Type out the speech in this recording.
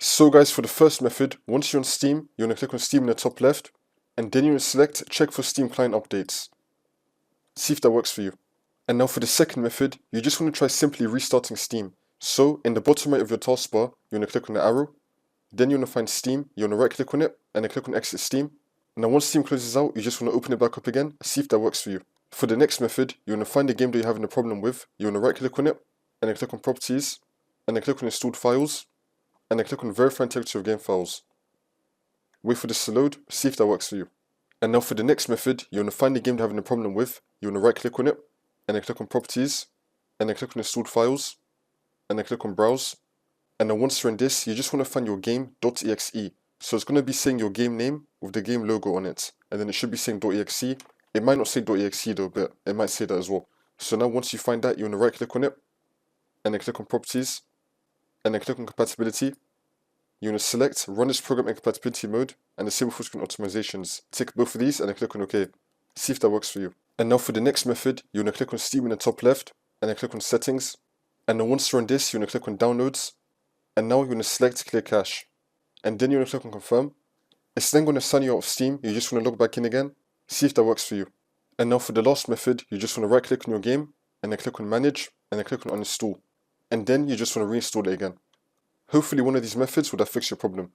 So guys, for the first method, once you're on Steam, you want to click on Steam in the top left, and then you want to select check for Steam client updates. See if that works for you. And now for the second method, you just want to try simply restarting Steam. So in the bottom right of your taskbar, you want to click on the arrow, then you want to find Steam, you want to right click on it, and then click on exit Steam. Now once Steam closes out, you just want to open it back up again, see if that works for you. For the next method, you want to find the game that you're having a problem with, you want to right click on it, and then click on properties, and then click on installed files, and then click on verify integrity of game files. Wait for this to load, see if that works for you. And now for the next method, you want to find the game you're having a problem with, you want to right click on it, and then click on properties, and then click on installed files, and then click on browse. And then once you're in this, you just want to find your game.exe. So it's going to be saying your game name with the game logo on it, and then it should be saying .exe. It might not say .exe though, but it might say that as well. So now once you find that, you want to right click on it, and then click on properties, and then click on compatibility. You want to select run this program in compatibility mode and disable full screen optimizations. Tick both of these and then click on OK. See if that works for you. And now for the next method, you want to click on Steam in the top left and then click on settings. And then once you're on this, you want to click on downloads. And now you want to select clear cache. And then you want to click on confirm. It's then going to sign you out of Steam. You just want to log back in again. See if that works for you. And now for the last method, you just want to right click on your game and then click on manage and then click on uninstall. And then you just want to reinstall it again. Hopefully one of these methods would have fixed your problem.